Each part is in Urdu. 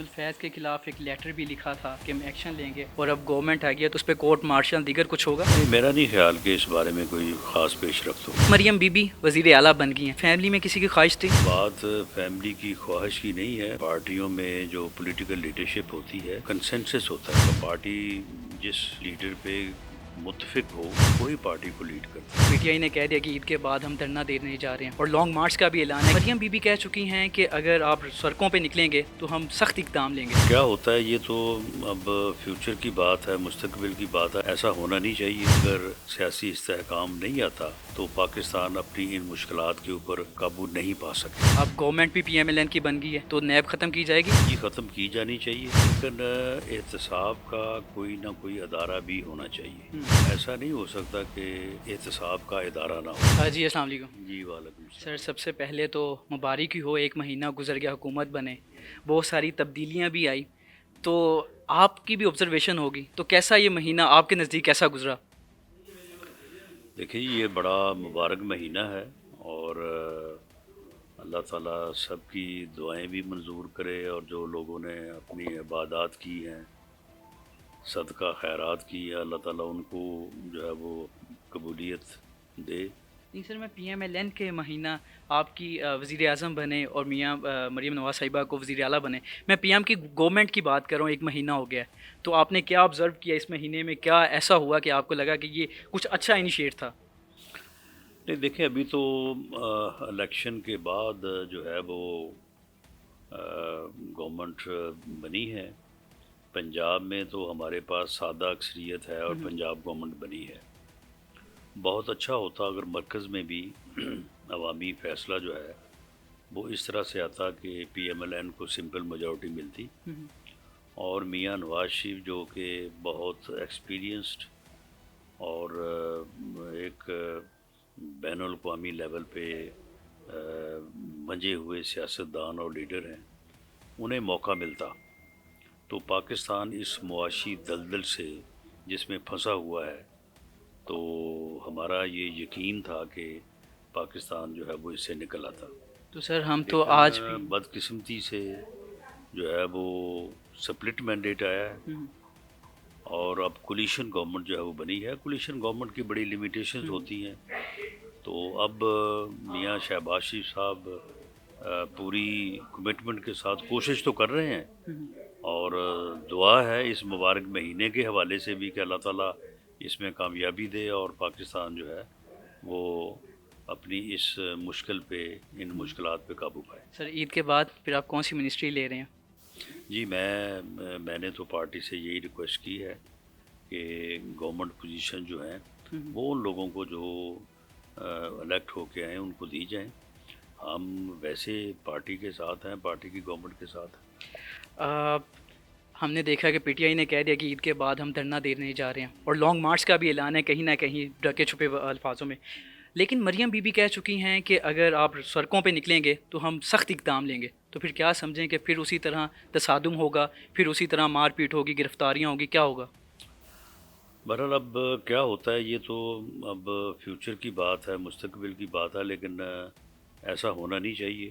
الفیض کے خلاف ایک لیٹر بھی لکھا تھا کہ ہم ایکشن لیں گے، اور اب گورنمنٹ آ گیا تو اس پہ کورٹ مارشل دیگر کچھ ہوگا؟ نہیں، میرا نہیں خیال کہ اس بارے میں کوئی خاص پیش رفت ہو۔ مریم بی بی وزیر اعلیٰ بن گئی ہیں، فیملی میں کسی کی خواہش تھی؟ بات فیملی کی خواہش کی نہیں ہے، پارٹیوں میں جو پولیٹیکل لیڈرشپ ہوتی ہے کنسنسس ہوتا ہے، تو پارٹی جس لیڈر پہ متفق ہو وہی پارٹی کو لیڈ کرتا ہے۔ پی ٹی آئی نے کہہ دیا کہ عید کے بعد ہم دھرنا دینے جا رہے ہیں، اور لانگ مارچ کا بھی اعلان ہے۔ مریم بی بی کہہ چکی ہیں کہ اگر آپ سڑکوں پہ نکلیں گے تو ہم سخت اقدام لیں گے۔ کیا ہوتا ہے یہ تو اب فیوچر کی بات ہے، مستقبل کی بات ہے، ایسا ہونا نہیں چاہیے۔ اگر سیاسی استحکام نہیں آتا تو پاکستان اپنی ان مشکلات کے اوپر قابو نہیں پا سکتا۔ اب گورنمنٹ بھی پی ایم ایل این کی بن گئی ہے تو نیب ختم کی جائے گی؟ یہ ختم کی جانی چاہیے، لیکن احتساب کا کوئی نہ کوئی ادارہ بھی ہونا چاہیے۔ ایسا نہیں ہو سکتا کہ احتساب کا ادارہ نہ ہو۔ جی السلام علیکم جی وعلیکم السلام۔ سر، سب سے پہلے تو مبارک ہی ہو، ایک مہینہ گزر گیا حکومت بنے، بہت ساری تبدیلیاں بھی آئی، تو آپ کی بھی آبزرویشن ہوگی، تو کیسا یہ مہینہ آپ کے نزدیک کیسا گزرا؟ دیکھیے یہ بڑا مبارک مہینہ ہے، اور اللہ تعالیٰ سب کی دعائیں بھی منظور کرے، اور جو لوگوں نے اپنی عبادات کی ہیں، صدقہ خیرات کی ہے، اللہ تعالیٰ ان کو جو ہے وہ قبولیت دے۔ نہیں سر، میں پی ایم ایل این کے مہینہ آپ کی وزیر اعظم بنے اور میاں مریم نواز صاحبہ کو وزیر اعلیٰ بنے، میں پی ایم کی گورنمنٹ کی بات کر رہا ہوں، ایک مہینہ ہو گیا ہے، تو آپ نے کیا آبزرو کیا اس مہینے میں؟ کیا ایسا ہوا کہ آپ کو لگا کہ یہ کچھ اچھا انیشیٹ تھا؟ نہیں دیکھیں، ابھی تو الیکشن کے بعد جو ہے وہ گورنمنٹ بنی ہے۔ پنجاب میں تو ہمارے پاس سادہ اکثریت ہے اور پنجاب گورنمنٹ بنی ہے۔ بہت اچھا ہوتا اگر مرکز میں بھی عوامی فیصلہ جو ہے وہ اس طرح سے آتا کہ پی ایم ایل این کو سمپل میجورٹی ملتی، اور میاں نواز شریف جو کہ بہت ایکسپیرینسڈ اور ایک بین الاقوامی لیول پہ منجے ہوئے سیاستدان اور لیڈر ہیں، انہیں موقع ملتا تو پاکستان اس معاشی دلدل سے جس میں پھنسا ہوا ہے، تو ہمارا یہ یقین تھا کہ پاکستان جو ہے وہ اس سے نکل آتا۔ تو سر ہم تو لیکن آج بھی بدقسمتی سے جو ہے وہ سپلٹ مینڈیٹ آیا ہے، اور اب کولیشن گورنمنٹ جو ہے وہ بنی ہے۔ کولیشن گورنمنٹ کی بڑی لیمیٹیشنز ہوتی ہیں، تو اب میاں شہباز شریف صاحب پوری کمٹمنٹ کے ساتھ کوشش تو کر رہے ہیں، اور دعا ہے اس مبارک مہینے کے حوالے سے بھی کہ اللہ تعالیٰ اس میں کامیابی دے، اور پاکستان جو ہے وہ اپنی اس مشکل پہ، ان مشکلات پہ قابو پائے۔ سر عید کے بعد پھر آپ کون سی منسٹری لے رہے ہیں؟ جی میں نے تو پارٹی سے یہی ریکویسٹ کی ہے کہ گورنمنٹ پوزیشن جو ہیں وہ ان لوگوں کو جو الیکٹ ہو کے آئیں ان کو دی جائیں۔ ہم ویسے پارٹی کے ساتھ ہیں، پارٹی کی گورنمنٹ کے ساتھ ہیں۔ ہم نے دیکھا کہ پی ٹی آئی نے کہہ دیا کہ عید کے بعد ہم دھرنا دینے جا رہے ہیں، اور لانگ مارچ کا بھی اعلان ہے، کہیں نہ کہیں ڈھکے چھپے الفاظوں میں، لیکن مریم بی بی کہہ چکی ہیں کہ اگر آپ سڑکوں پہ نکلیں گے تو ہم سخت اقدام لیں گے، تو پھر کیا سمجھیں کہ پھر اسی طرح تصادم ہوگا، پھر اسی طرح مار پیٹ ہوگی، گرفتاریاں ہوگی، کیا ہوگا؟ بہرحال اب کیا ہوتا ہے یہ تو اب فیوچر کی بات ہے، مستقبل کی بات ہے، لیکن ایسا ہونا نہیں چاہیے،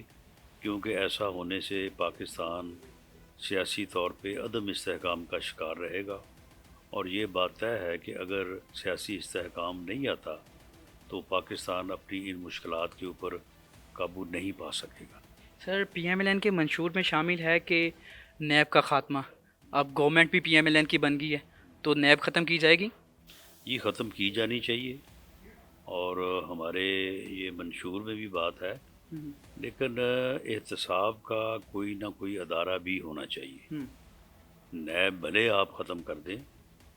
کیونکہ ایسا ہونے سے پاکستان سیاسی طور پہ عدم استحکام کا شکار رہے گا، اور یہ بات طے ہے کہ اگر سیاسی استحکام نہیں آتا تو پاکستان اپنی ان مشکلات کے اوپر قابو نہیں پا سکے گا۔ سر پی ایم ایل این کے منشور میں شامل ہے کہ نیب کا خاتمہ، اب گورنمنٹ بھی پی ایم ایل این کی بن گئی ہے تو نیب ختم کی جائے گی؟ یہ ختم کی جانی چاہیے، اور ہمارے یہ منشور میں بھی بات ہے، لیکن احتساب کا کوئی نہ کوئی ادارہ بھی ہونا چاہیے۔ نیب بھلے آپ ختم کر دیں،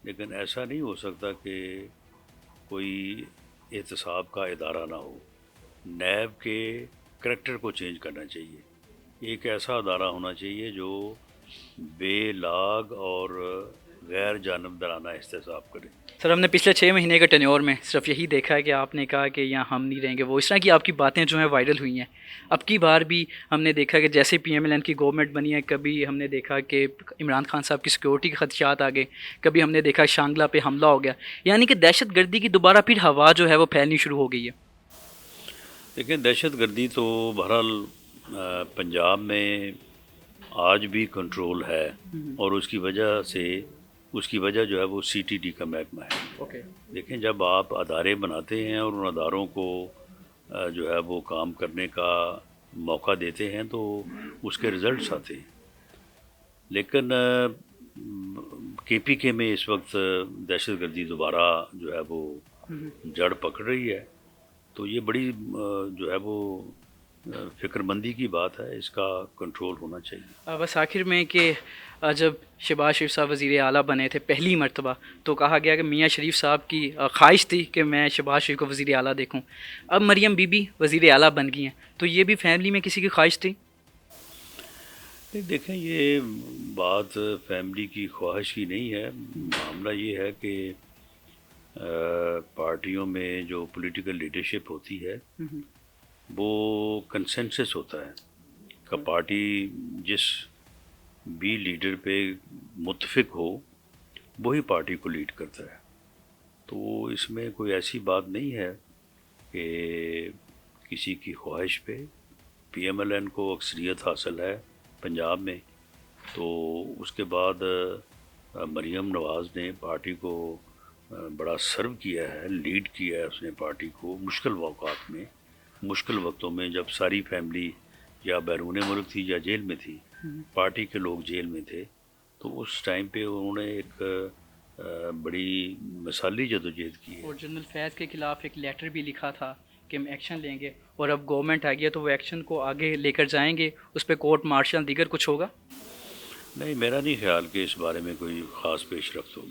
لیکن ایسا نہیں ہو سکتا کہ کوئی احتساب کا ادارہ نہ ہو۔ نیب کے کریکٹر کو چینج کرنا چاہیے، ایک ایسا ادارہ ہونا چاہیے جو بے لاگ اور غیر جانبدارانہ احتساب کرے۔ سر ہم نے پچھلے 6 مہینے کے ٹینیور میں صرف یہی دیکھا ہے کہ آپ نے کہا کہ یہاں ہم نہیں رہیں گے، وہ اس طرح کی آپ کی باتیں جو ہیں وائرل ہوئی ہیں۔ اب کی بار بھی ہم نے دیکھا کہ جیسے پی ایم ایل این کی گورنمنٹ بنی ہے، کبھی ہم نے دیکھا کہ عمران خان صاحب کی سیکورٹی کے خدشات آ گئے، کبھی ہم نے دیکھا شانگلہ پہ حملہ ہو گیا، یعنی کہ دہشت گردی کی دوبارہ پھر ہوا جو ہے وہ پھیلنی شروع ہو گئی ہے۔ لیکن دہشت گردی تو بہرحال پنجاب میں آج بھی کنٹرول ہے، اور اس کی وجہ جو ہے وہ سی ٹی ڈی کا محکمہ ہے۔ اوکے، دیکھیں، جب آپ ادارے بناتے ہیں اور ان اداروں کو جو ہے وہ کام کرنے کا موقع دیتے ہیں تو اس کے رزلٹس آتے ہیں، لیکن کے پی کے میں اس وقت دہشت گردی دوبارہ جو ہے وہ جڑ پکڑ رہی ہے، تو یہ بڑی جو ہے وہ فکر مندی کی بات ہے، اس کا کنٹرول ہونا چاہیے۔ بس آخر میں کہ جب شہباز شریف صاحب وزیر اعلیٰ بنے تھے پہلی مرتبہ تو کہا گیا کہ میاں شریف صاحب کی خواہش تھی کہ میں شہباز شریف کو وزیر اعلیٰ دیکھوں، اب مریم بی بی وزیر اعلیٰ بن گئی ہیں، تو یہ بھی فیملی میں کسی کی خواہش تھی؟ دیکھیں، یہ بات فیملی کی خواہش کی نہیں ہے، معاملہ یہ ہے کہ پارٹیوں میں جو پولیٹیکل لیڈرشپ ہوتی ہے وہ کنسنسس ہوتا ہے کہ پارٹی جس بھی لیڈر پہ متفق ہو وہی پارٹی کو لیڈ کرتا ہے، تو اس میں کوئی ایسی بات نہیں ہے کہ کسی کی خواہش پہ۔ پی ایم ایل این کو اکثریت حاصل ہے پنجاب میں، تو اس کے بعد مریم نواز نے پارٹی کو بڑا سرو کیا ہے، لیڈ کیا ہے اس نے پارٹی کو مشکل اوقات میں، مشکل وقتوں میں، جب ساری فیملی یا بیرون ملک تھی یا جیل میں تھی، پارٹی کے لوگ جیل میں تھے، تو اس ٹائم پہ انہوں نے ایک بڑی مثالی جدوجہد کی ہے۔ اور جنرل فیض کے خلاف ایک لیٹر بھی لکھا تھا کہ ہم ایکشن لیں گے، اور اب گورنمنٹ آ گیا تو وہ ایکشن کو آگے لے کر جائیں گے، اس پہ کورٹ مارشل دیگر کچھ ہوگا؟ نہیں، میرا نہیں خیال کہ اس بارے میں کوئی خاص پیش رفت ہوگی۔